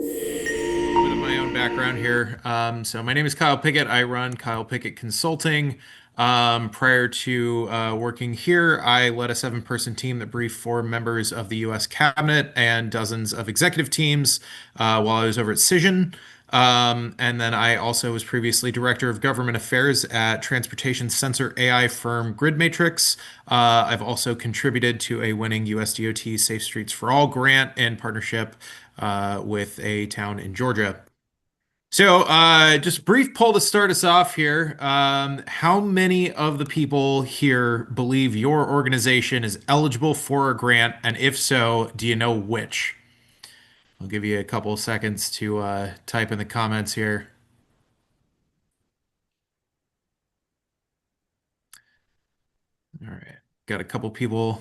Bit of my own background here. So my name is Kyle Pickett. I run Kyle Pickett Consulting. Prior to working here, I led a seven-person team that briefed four members of the U.S. cabinet and dozens of executive teams while I was over at Cision. And then I also was previously director of government affairs at transportation sensor AI firm GridMatrix. I've also contributed to a winning US DOT Safe Streets for All grant in partnership with a town in Georgia. So, just brief poll to start us off here. How many of the people here believe your organization is eligible for a grant? And if so, do you know which? I'll give you a couple of seconds to type in the comments here. All right. Got a couple people.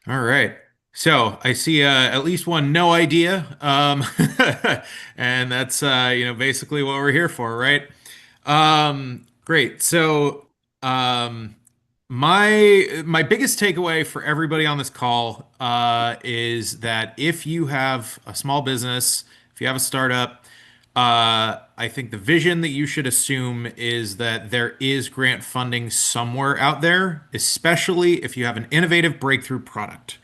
All right. So I see at least one no idea. And that's basically what we're here for, right? Great. So um, my biggest takeaway for everybody on this call is that if you have a small business, if you have a startup, I think the vision that you should assume is that there is grant funding somewhere out there, especially if you have an innovative breakthrough product.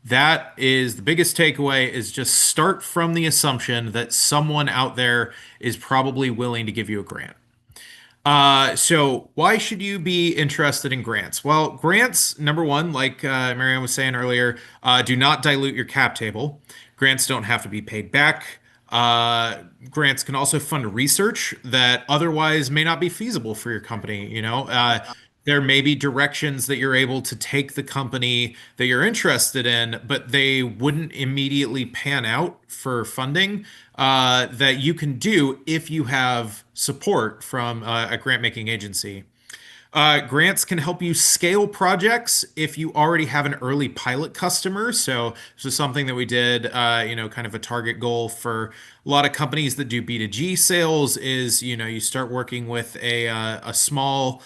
That is the biggest takeaway is just start from the assumption that someone out there is probably willing to give you a grant. So why should you be interested in grants? Well, grants, number one, like Marianne was saying earlier, do not dilute your cap table. Grants don't have to be paid back. Grants can also fund research that otherwise may not be feasible for your company. There may be directions that you're able to take the company that you're interested in, but they wouldn't immediately pan out for funding that you can do if you have support from a grant making agency. Grants can help you scale projects if you already have an early pilot customer. So this is something that we did, kind of a target goal for a lot of companies that do B2G sales is, you start working with a small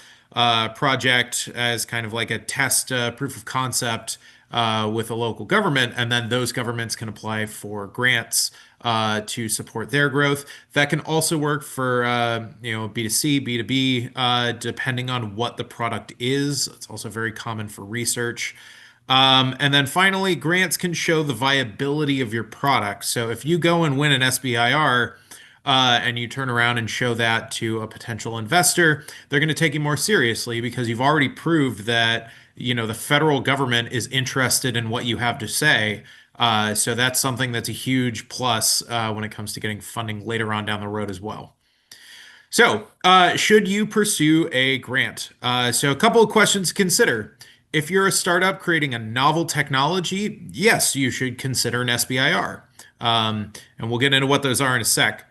project as kind of like a test proof of concept with a local government, and then those governments can apply for grants to support their growth. That can also work for B2C, B2B, depending on what the product is. It's also very common for research. And then finally, grants can show the viability of your product. So if you go and win an SBIR, and you turn around and show that to a potential investor, they're going to take you more seriously because you've already proved that, the federal government is interested in what you have to say. So that's something that's a huge plus when it comes to getting funding later on down the road as well. So, should you pursue a grant? So, a couple of questions to consider. If you're a startup creating a novel technology, yes, you should consider an SBIR. And we'll get into what those are in a sec.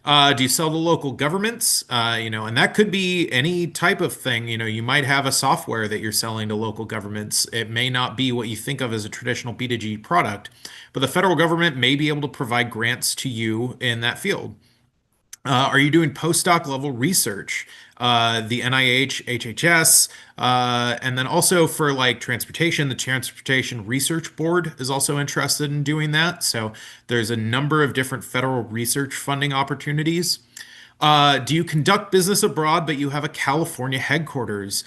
Do you sell to local governments? And that could be any type of thing. You might have a software that you're selling to local governments. It may not be what you think of as a traditional B2G product, but the federal government may be able to provide grants to you in that field. Are you doing postdoc level research? The NIH, HHS, and then also for like transportation, the Transportation Research Board is also interested in doing that. So there's a number of different federal research funding opportunities. Do you conduct business abroad, but you have a California headquarters?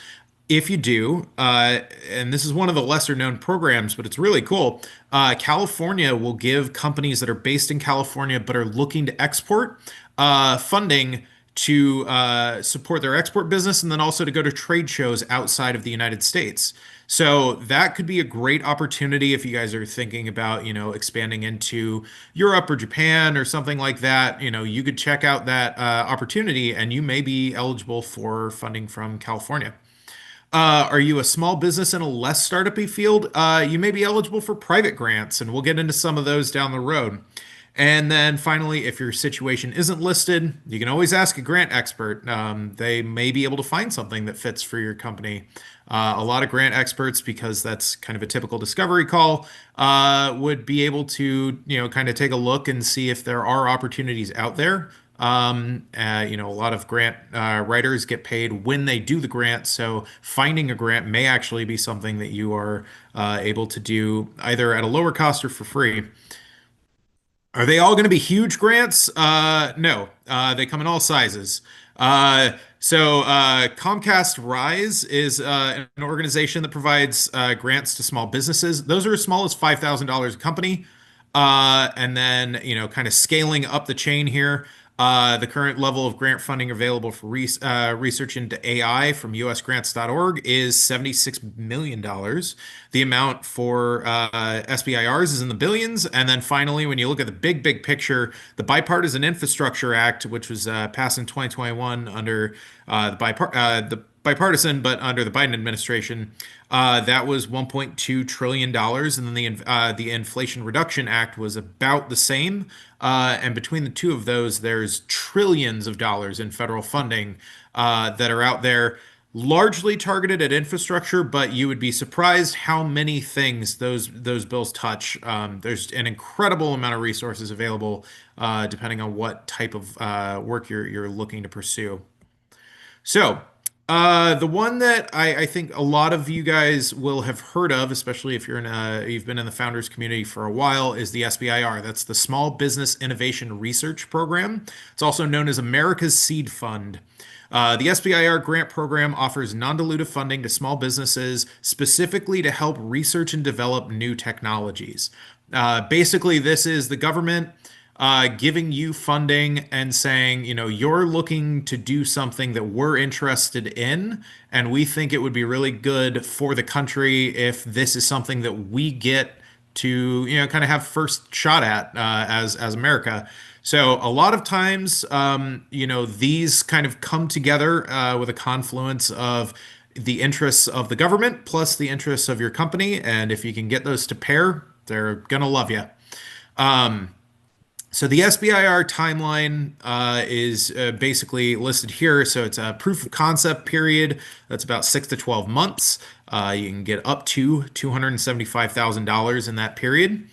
If you do, and this is one of the lesser known programs, but it's really cool. California will give companies that are based in California but are looking to export funding to support their export business and then also to go to trade shows outside of the United States. So that could be a great opportunity if you guys are thinking about, expanding into Europe or Japan or something like that. You could check out that opportunity and you may be eligible for funding from California. Are you a small business in a less startup-y field? You may be eligible for private grants, and we'll get into some of those down the road. And then finally, if your situation isn't listed, you can always ask a grant expert. They may be able to find something that fits for your company. A lot of grant experts, because that's kind of a typical discovery call, would be able to, kind of take a look and see if there are opportunities out there A lot of grant writers get paid when they do the grant, so finding a grant may actually be something that you are able to do either at a lower cost or for free. Are they all going to be huge grants? No, they come in all sizes. Comcast Rise is an organization that provides grants to small businesses. Those are as small as $5,000 a company. And then, kind of scaling up the chain here. The current level of grant funding available for research into AI from usgrants.org is $76 million. The amount for SBIRs is in the billions. And then finally, when you look at the big picture, the Bipartisan Infrastructure Act, which was passed in 2021 under the bipartisan, but under the Biden administration, that was $1.2 trillion dollars, and then the Inflation Reduction Act was about the same. And between the two of those, there's trillions of dollars in federal funding that are out there, largely targeted at infrastructure. But you would be surprised how many things those bills touch. There's an incredible amount of resources available, depending on what type of work you're looking to pursue. So, the one that I think a lot of you guys will have heard of, especially if you've been in the founders community for a while, is the SBIR. That's the Small Business Innovation Research Program. It's also known as America's Seed Fund. The SBIR grant program offers non-dilutive funding to small businesses specifically to help research and develop new technologies. Basically, this is the government giving you funding and saying, you're looking to do something that we're interested in, and we think it would be really good for the country if this is something that we get to, kind of have first shot at as America. So a lot of times, these kind of come together with a confluence of the interests of the government plus the interests of your company, and if you can get those to pair, they're gonna love you. So the SBIR timeline is basically listed here. So it's a proof of concept period that's about 6 to 12 months. You can get up to $275,000 in that period.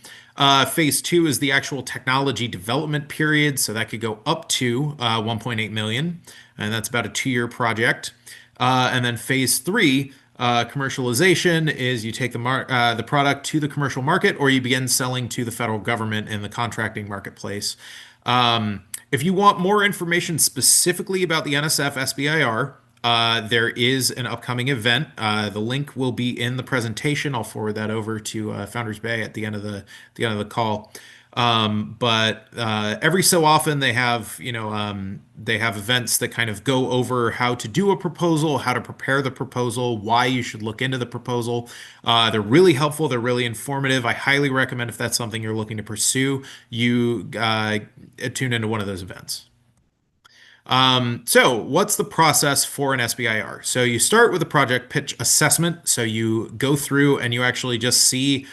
Phase two is the actual technology development period. So that could go up to 1.8 million, and that's about a 2-year project. And then phase three, commercialization, is you take the product to the commercial market, or you begin selling to the federal government in the contracting marketplace. If you want more information specifically about the NSF SBIR, there is an upcoming event. The link will be in the presentation. I'll forward that over to Founders Bay at the end of the call. But every so often they have events that kind of go over how to do a proposal, how to prepare the proposal, why you should look into the proposal. They're really helpful. They're really informative. I highly recommend, if that's something you're looking to pursue, you tune into one of those events. So what's the process for an SBIR? So you start with a project pitch assessment. So you go through and you actually just see,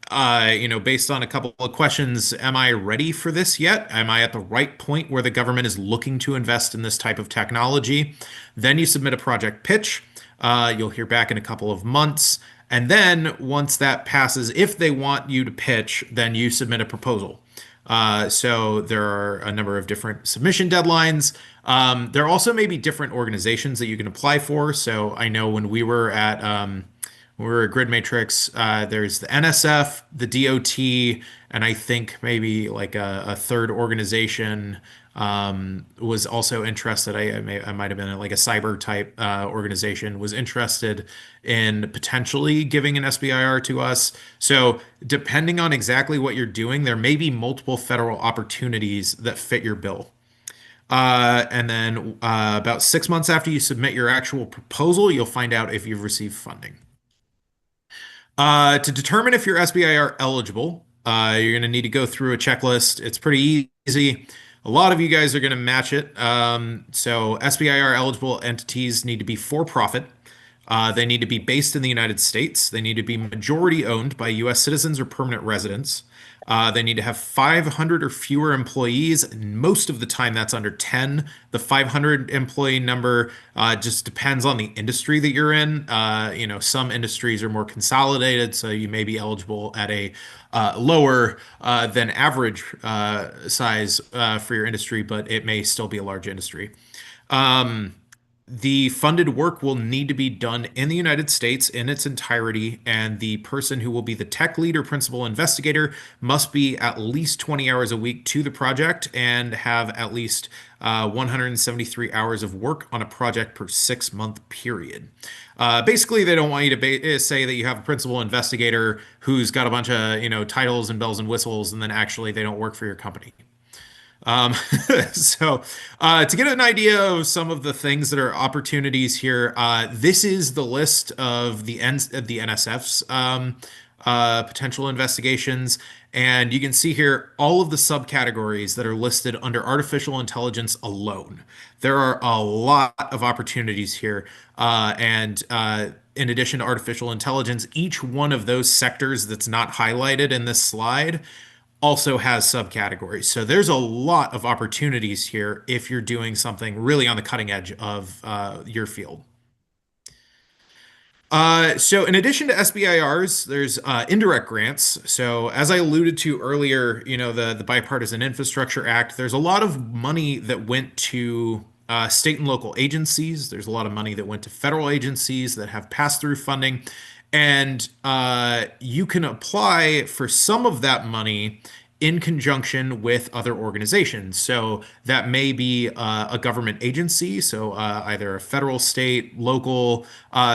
based on a couple of questions, am I ready for this yet? Am I at the right point where the government is looking to invest in this type of technology? Then you submit a project pitch. You'll hear back in a couple of months. And then once that passes, if they want you to pitch, then you submit a proposal. So there are a number of different submission deadlines. There also may be different organizations that you can apply for. So I know when we were at GridMatrix, there's the NSF, the DOT, and I think maybe like a third organization was also interested. I might have been like a cyber type organization was interested in potentially giving an SBIR to us. So depending on exactly what you're doing, there may be multiple federal opportunities that fit your bill. And then about 6 months after you submit your actual proposal, you'll find out if you've received funding. To determine if you're SBIR eligible, you're going to need to go through a checklist. It's pretty easy. A lot of you guys are going to match it. So SBIR eligible entities need to be for profit. They need to be based in the United States. They need to be majority owned by U.S. citizens or permanent residents. They need to have 500 or fewer employees. And most of the time, that's under 10. The 500 employee number just depends on the industry that you're in. Some industries are more consolidated, so you may be eligible at a lower than average size for your industry, but it may still be a large industry. Um, the funded work will need to be done in the United States in its entirety, and the person who will be the tech lead or principal investigator must be at least 20 hours a week to the project and have at least 173 hours of work on a project per 6 month period. Basically, they don't want you to say that you have a principal investigator who's got a bunch of titles and bells and whistles, and then actually they don't work for your company. Um, to get an idea of some of the things that are opportunities here, this is the list of the NSF's potential investigations. And you can see here all of the subcategories that are listed under artificial intelligence alone. There are a lot of opportunities here. In addition to artificial intelligence, each one of those sectors that's not highlighted in this slide also has subcategories. So there's a lot of opportunities here if you're doing something really on the cutting edge of your field. So in addition to SBIRs, there's indirect grants. So as I alluded to earlier, the Bipartisan Infrastructure Act, there's a lot of money that went to state and local agencies. There's a lot of money that went to federal agencies that have pass-through funding. And you can apply for some of that money in conjunction with other organizations. So that may be a government agency, so either a federal, state, local,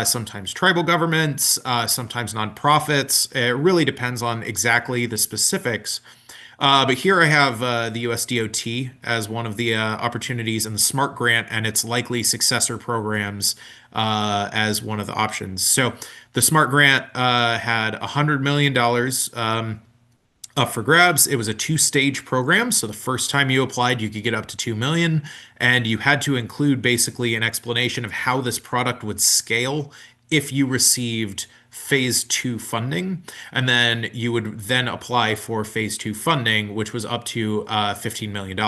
sometimes tribal governments, sometimes nonprofits. It really depends on exactly the specifics. But here I have the US DOT as one of the opportunities and the SMART grant and its likely successor programs as one of the options. So the SMART grant had $100 million up for grabs. It was a two-stage program. So the first time you applied, you could get up to 2 million, and you had to include basically an explanation of how this product would scale if you received phase two funding. And then you would then apply for phase two funding, which was up to $15 million.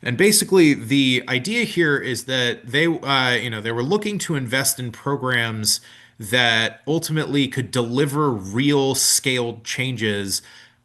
And basically, the idea here is that they were looking to invest in programs that ultimately could deliver real scaled changes,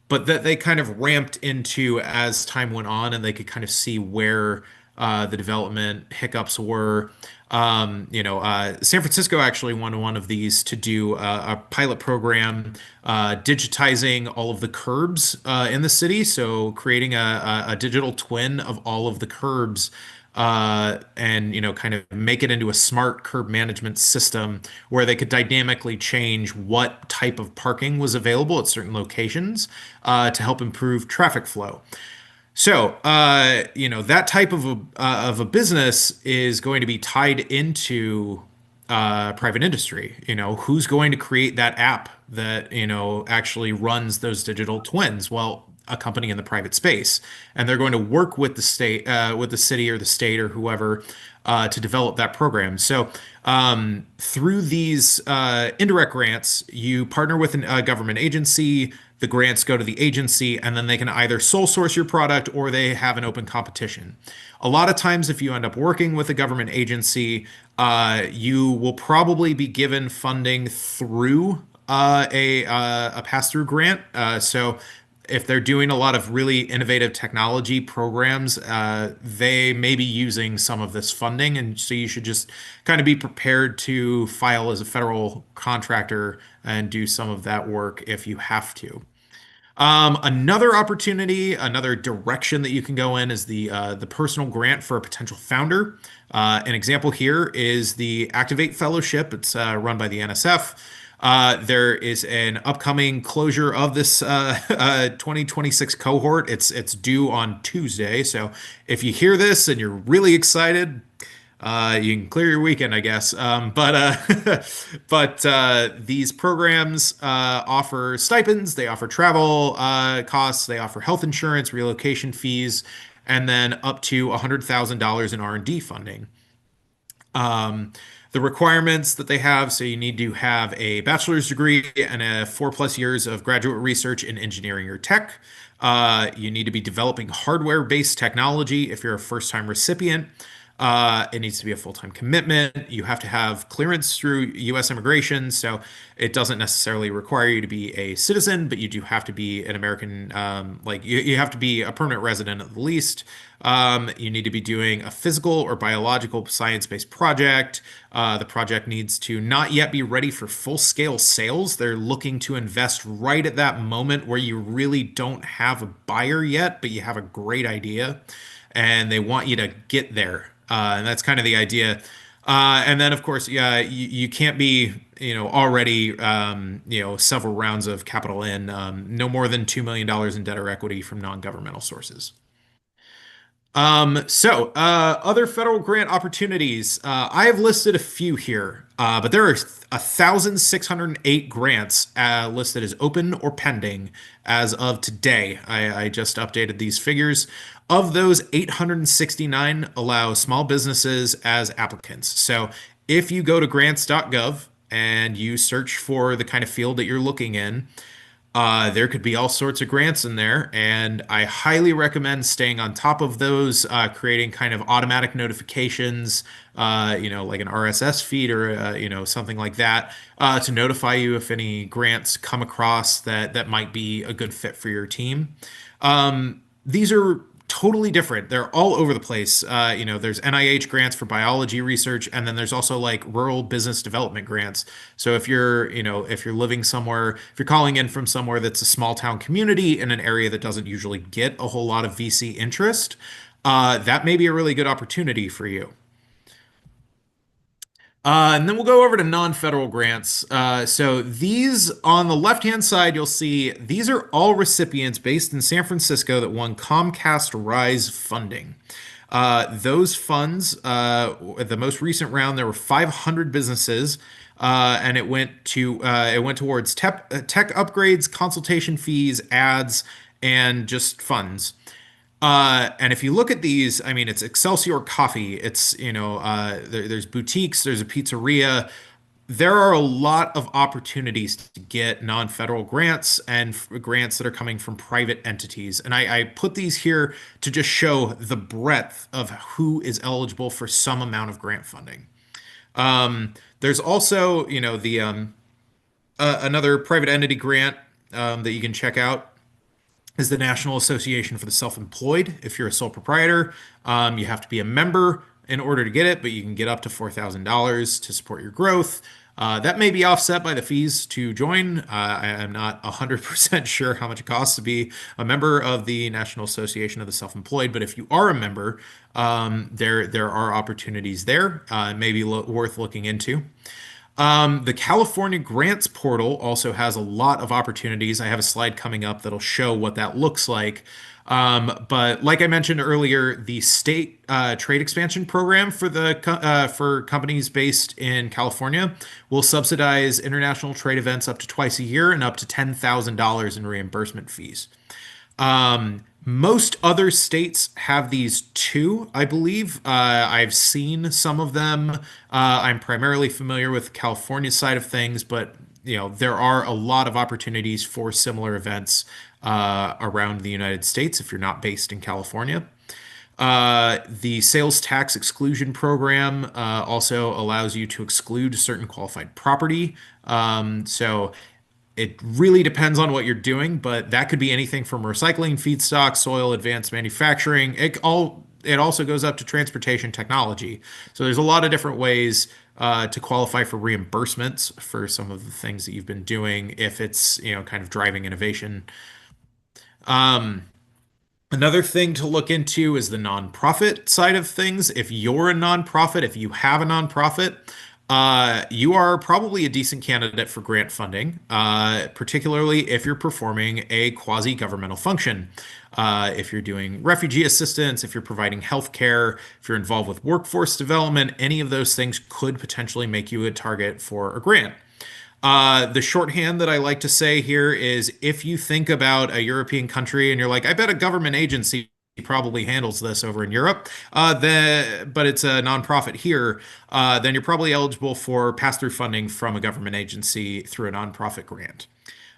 but that they kind of ramped into as time went on, and they could kind of see where the development hiccups were. San Francisco actually won one of these to do a pilot program digitizing all of the curbs in the city. So creating a digital twin of all of the curbs and kind of make it into a smart curb management system where they could dynamically change what type of parking was available at certain locations to help improve traffic flow. So, that type of a business is going to be tied into private industry. Who's going to create that app that, actually runs those digital twins? Well, a company in the private space, and they're going to work with the state, with the city or the state or whoever to develop that program. So, through these indirect grants, you partner with a government agency. The grants go to the agency, and then they can either sole source your product or they have an open competition. A lot of times, if you end up working with a government agency, you will probably be given funding through a pass-through grant. So if they're doing a lot of really innovative technology programs, they may be using some of this funding. And so you should just kind of be prepared to file as a federal contractor and do some of that work if you have to. Another opportunity, another direction that you can go in is the personal grant for a potential founder. An example here is the Activate Fellowship. It's run by the NSF. There is an upcoming closure of this 2026 cohort. It's due on Tuesday. So if you hear this and you're really excited, you can clear your weekend, I guess. But these programs offer stipends, they offer travel costs, they offer health insurance, relocation fees, and then up to $100,000 in R&D funding. Um, The requirements that they have, so you need to have a bachelor's degree and a 4+ years of graduate research in engineering or tech. You need to be developing hardware-based technology if you're a first-time recipient. It needs to be a full-time commitment. You have to have clearance through U.S. immigration, so it doesn't necessarily require you to be a citizen, but you do have to be an American, like you have to be a permanent resident at the least. You need to be doing a physical or biological science-based project. The project needs to not yet be ready for full-scale sales. They're looking to invest right at that moment where you really don't have a buyer yet, but you have a great idea, and they want you to get there. And that's kind of the idea. And then, of course, yeah, you can't be, already, several rounds of capital in, no more than $2 million in debt or equity from non-governmental sources. Other federal grant opportunities. I have listed a few here, but there are 1,608 grants listed as open or pending as of today. I just updated these figures. Of those, 869 allow small businesses as applicants. So if you go to grants.gov and you search for the kind of field that you're looking in, there could be all sorts of grants in there, and I highly recommend staying on top of those, creating kind of automatic notifications, like an RSS feed or something like that, to notify you if any grants come across that might be a good fit for your team. These are totally different. They're all over the place. There's NIH grants for biology research, and then there's also like rural business development grants. So if you're living somewhere, if you're calling in from somewhere that's a small town community in an area that doesn't usually get a whole lot of VC interest, that may be a really good opportunity for you. And then we'll go over to non-federal grants. So these on the left-hand side, you'll see these are all recipients based in San Francisco that won Comcast Rise funding. Those funds, at the most recent round, there were 500 businesses, and it went towards tech upgrades, consultation fees, ads, and just funds. And if you look at these, I mean, it's Excelsior Coffee. It's, there's boutiques, there's a pizzeria. There are a lot of opportunities to get non-federal grants and grants that are coming from private entities. And I put these here to just show the breadth of who is eligible for some amount of grant funding. There's also, the another private entity grant that you can check out is the National Association for the Self-Employed. If you're a sole proprietor, you have to be a member in order to get it, but you can get up to $4,000 to support your growth. That may be offset by the fees to join. I am not 100% sure how much it costs to be a member of the National Association of the Self-Employed, but if you are a member, there are opportunities there. Maybe worth looking into. The California Grants Portal also has a lot of opportunities. I have a slide coming up that'll show what that looks like. But like I mentioned earlier, the state trade expansion program for companies based in California will subsidize international trade events up to twice a year and up to $10,000 in reimbursement fees. Most other states have these too, I believe. I've seen some of them. I'm primarily familiar with California side of things, but there are a lot of opportunities for similar events around the United States if you're not based in California. The sales tax exclusion program also allows you to exclude certain qualified property. So it really depends on what you're doing, but that could be anything from recycling, feedstock, soil, advanced manufacturing. It also goes up to transportation technology. So there's a lot of different ways to qualify for reimbursements for some of the things that you've been doing if it's kind of driving innovation. Another thing to look into is the nonprofit side of things. If you're a nonprofit, if you have a nonprofit, you are probably a decent candidate for grant funding, particularly if you're performing a quasi-governmental function. If you're doing refugee assistance, if you're providing healthcare, if you're involved with workforce development, any of those things could potentially make you a target for a grant. The shorthand that I like to say here is if you think about a European country and you're like, I bet a government agency probably handles this over in Europe, but it's a nonprofit here, then you're probably eligible for pass-through funding from a government agency through a nonprofit grant.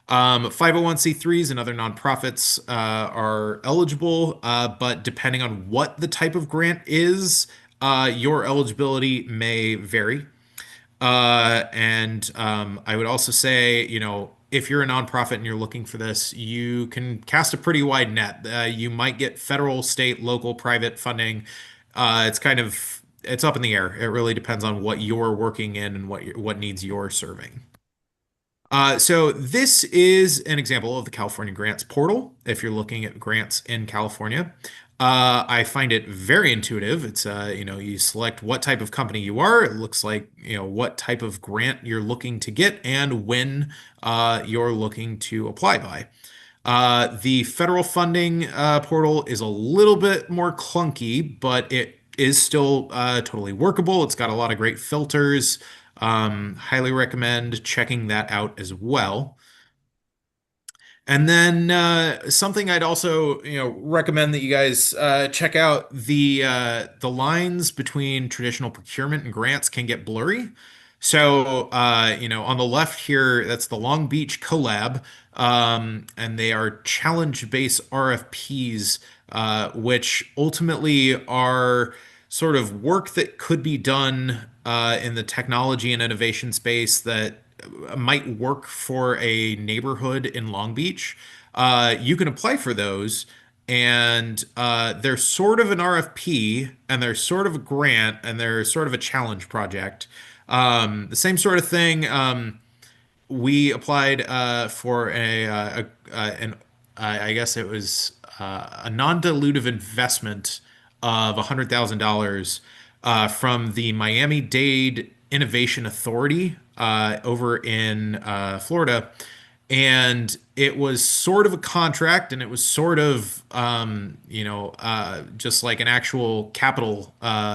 501(c)(3)s and other nonprofits are eligible, but depending on what the type of grant is, your eligibility may vary. And I would also say, if you're a nonprofit and you're looking for this, you can cast a pretty wide net. You might get federal, state, local, private funding. It's up in the air. It really depends on what you're working in and what needs you're serving. So this is an example of the California Grants portal. If you're looking at grants in California, I find it very intuitive. You select what type of company you are. It looks like, what type of grant you're looking to get and when you're looking to apply by. The federal funding portal is a little bit more clunky, but it is still totally workable. It's got a lot of great filters. Highly recommend checking that out as well. And then something I'd also, recommend that you guys check out the lines between traditional procurement and grants can get blurry. So, on the left here, that's the Long Beach collab, and they are challenge-based RFPs, which ultimately are sort of work that could be done in the technology and innovation space that might work for a neighborhood in Long Beach. You can apply for those, and they're sort of an RFP, and they're sort of a grant, and they're sort of a challenge project. The same sort of thing. We applied for an I guess it was a non-dilutive investment of $100,000 from the Miami-Dade Innovation Authority over in Florida. And it was sort of a contract, and it was sort of, just like an actual capital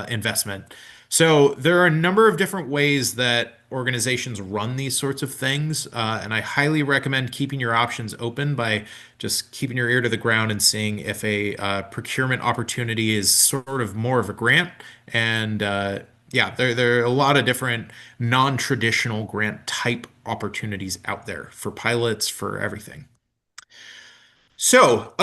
investment. So there are a number of different ways that organizations run these sorts of things, and I highly recommend keeping your options open by just keeping your ear to the ground and seeing if a procurement opportunity is sort of more of a grant. And yeah, there are a lot of different non-traditional grant type opportunities out there for pilots, for everything. So,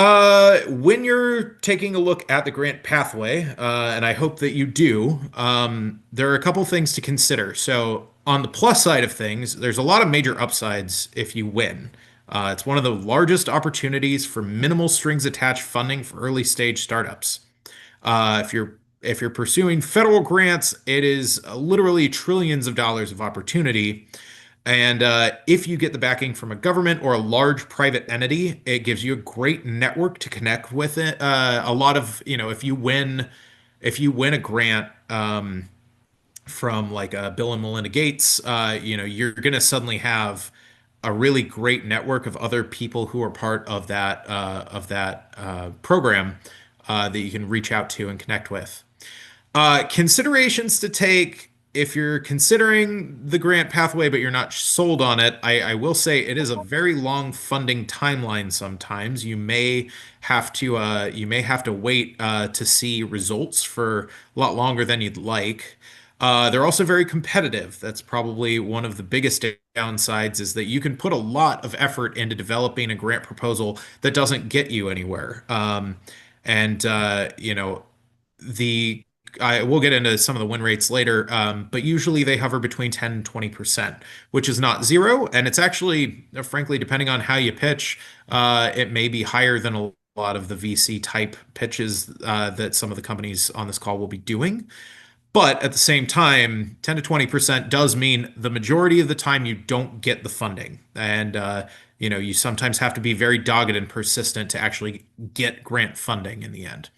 when you're taking a look at the grant pathway, and I hope that you do, there are a couple things to consider. So, on the plus side of things, there's a lot of major upsides if you win. It's one of the largest opportunities for minimal strings attached funding for early stage startups. If you're pursuing federal grants, it is literally trillions of dollars of opportunity. And if you get the backing from a government or a large private entity, it gives you a great network to connect with it. A lot of, if you win a grant from like Bill and Melinda Gates, you're gonna suddenly have a really great network of other people who are part of that program that you can reach out to and connect with. Considerations to take if you're considering the grant pathway, but you're not sold on it. I will say it is a very long funding timeline sometimes. You may have to wait to see results for a lot longer than you'd like. They're also very competitive. That's probably one of the biggest downsides is that you can put a lot of effort into developing a grant proposal that doesn't get you anywhere. And the I will get into some of the win rates later, but usually they hover between 10 and 20%, which is not zero. And it's actually, frankly, depending on how you pitch, it may be higher than a lot of the VC type pitches that some of the companies on this call will be doing. But at the same time, 10 to 20% does mean the majority of the time you don't get the funding. And, you sometimes have to be very dogged and persistent to actually get grant funding in the end.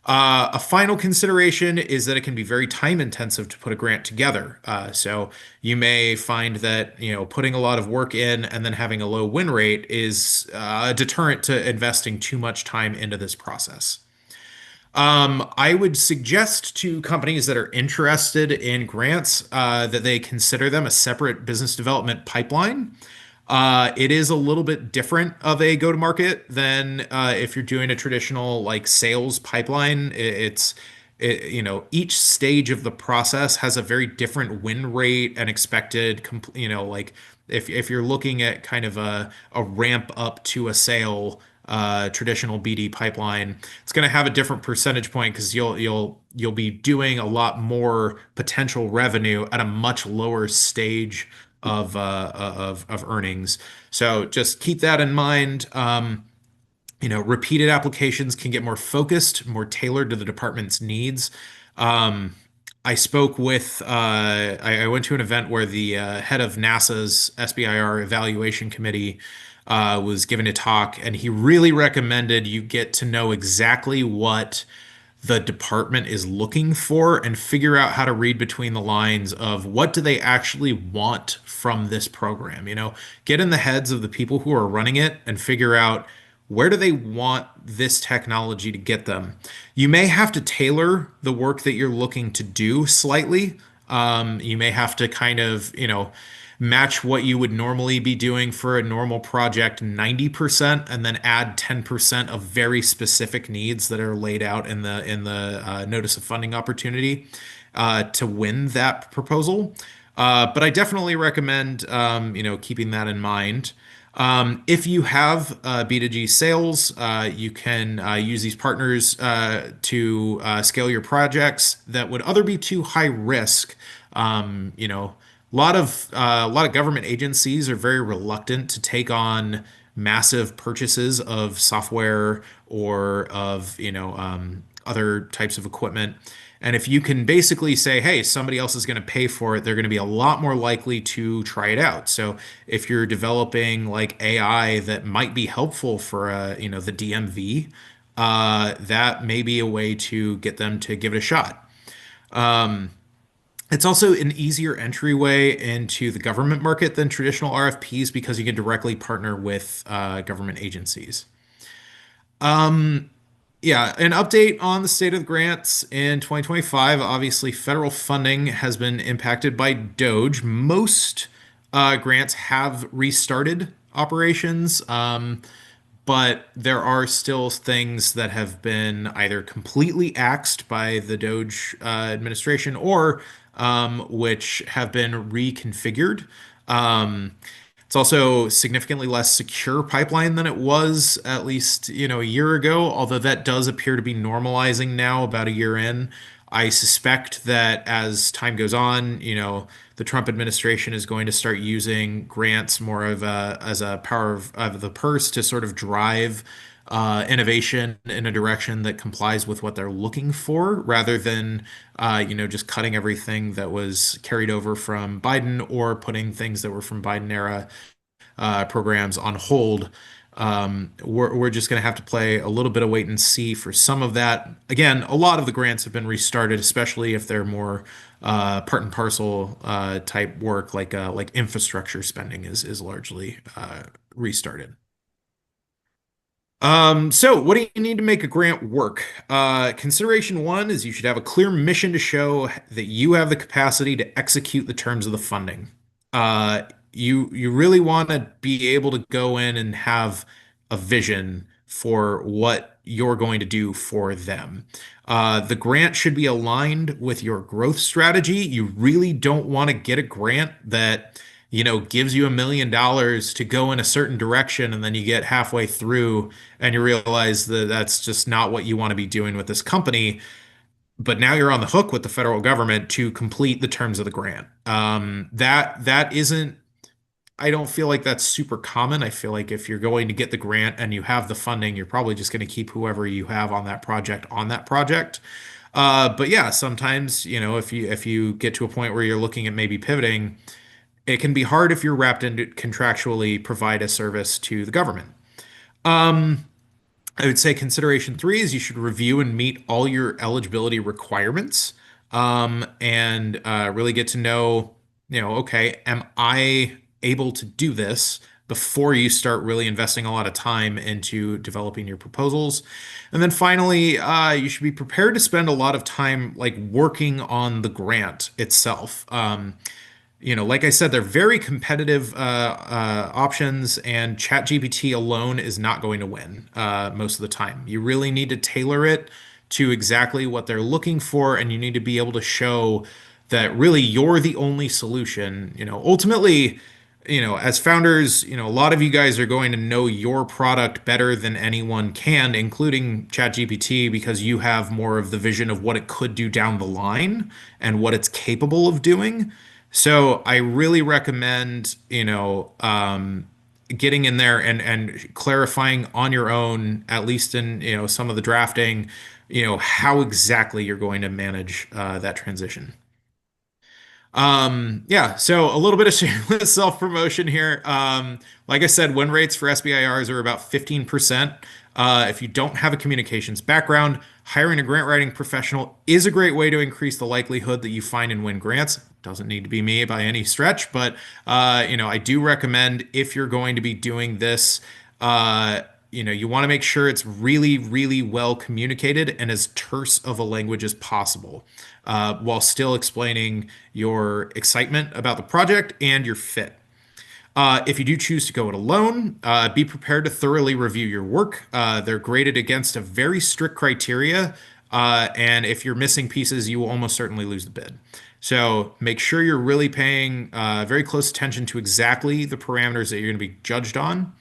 A final consideration is that it can be very time intensive to put a grant together. So you may find that, putting a lot of work in and then having a low win rate is a deterrent to investing too much time into this process. I would suggest to companies that are interested in grants that they consider them a separate business development pipeline. It is a little bit different of a go-to-market than if you're doing a traditional like sales pipeline. Each stage of the process has a very different win rate and expected, like if you're looking at kind of a ramp up to a sale, traditional BD pipeline, it's going to have a different percentage point because you'll be doing a lot more potential revenue at a much lower stage of earnings. So just keep that in mind. Repeated applications can get more focused, more tailored to the department's needs. Um, I spoke with, I went to an event where the head of NASA's SBIR evaluation committee was giving a talk, and he really recommended you get to know exactly what the department is looking for and figure out how to read between the lines of what do they actually want from this program. Get in the heads of the people who are running it and figure out where do they want this technology to get them. You may have to tailor the work that you're looking to do slightly. You may have to kind of, match what you would normally be doing for a normal project 90% and then add 10% of very specific needs that are laid out in the notice of funding opportunity to win that proposal. But I definitely recommend keeping that in mind. If you have B2G sales, you can use these partners to scale your projects that would other be too high risk. A lot of government agencies are very reluctant to take on massive purchases of software or of other types of equipment. And if you can basically say, hey, somebody else is going to pay for it, they're going to be a lot more likely to try it out. So if you're developing like AI that might be helpful for the DMV, that may be a way to get them to give it a shot. It's also an easier entryway into the government market than traditional RFPs because you can directly partner with government agencies. Yeah, an update on the state of the grants in 2025. Obviously, federal funding has been impacted by DOGE. Most grants have restarted operations, but there are still things that have been either completely axed by the DOGE administration or which have been reconfigured. It's also significantly less secure pipeline than it was at least, a year ago, although that does appear to be normalizing now about a year in. I suspect that as time goes on, the Trump administration is going to start using grants more as a power of the purse to sort of drive innovation in a direction that complies with what they're looking for, rather than just cutting everything that was carried over from Biden or putting things that were from Biden era programs on hold. We're just going to have to play a little bit of wait and see for some of that. Again, a lot of the grants have been restarted, especially if they're more part and parcel type work, like infrastructure spending is largely restarted. So what do you need to make a grant work? Consideration one is you should have a clear mission to show that you have the capacity to execute the terms of the funding. You really want to be able to go in and have a vision for what you're going to do for them. The grant should be aligned with your growth strategy. You really don't want to get a grant that gives you $1 million to go in a certain direction, and then you get halfway through and you realize that that's just not what you want to be doing with this company. But now you're on the hook with the federal government to complete the terms of the grant. That isn't. I don't feel like that's super common. I feel like if you're going to get the grant and you have the funding, you're probably just going to keep whoever you have on that project on that project. But yeah, sometimes, if you get to a point where you're looking at maybe pivoting, it can be hard if you're wrapped into contractually provide a service to the government. I would say consideration three is you should review and meet all your eligibility requirements, and really get to know, okay, am I able to do this before you start really investing a lot of time into developing your proposals. And then finally, you should be prepared to spend a lot of time like working on the grant itself. like I said, they're very competitive options, and ChatGPT alone is not going to win most of the time. You really need to tailor it to exactly what they're looking for, and you need to be able to show that really you're the only solution. Ultimately, as founders, a lot of you guys are going to know your product better than anyone can, including ChatGPT, because you have more of the vision of what it could do down the line and what it's capable of doing. So I really recommend, getting in there and clarifying on your own, at least in, some of the drafting, how exactly you're going to manage that transition. Yeah, so a little bit of shameless self-promotion here. Like I said, win rates for SBIRs are about 15%. If you don't have a communications background, hiring a grant writing professional is a great way to increase the likelihood that you find and win grants. Doesn't need to be me by any stretch, but I do recommend if you're going to be doing this, you want to make sure it's really, really well communicated and as terse of a language as possible, while still explaining your excitement about the project and your fit. If you do choose to go it alone, be prepared to thoroughly review your work. They're graded against a very strict criteria, and if you're missing pieces, you will almost certainly lose the bid. So make sure you're really paying very close attention to exactly the parameters that you're going to be judged on.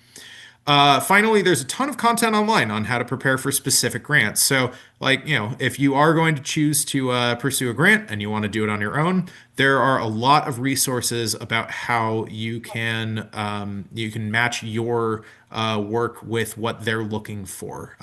Finally, there's a ton of content online on how to prepare for specific grants. So, like, if you are going to choose to pursue a grant and you want to do it on your own, there are a lot of resources about how you can match your work with what they're looking for.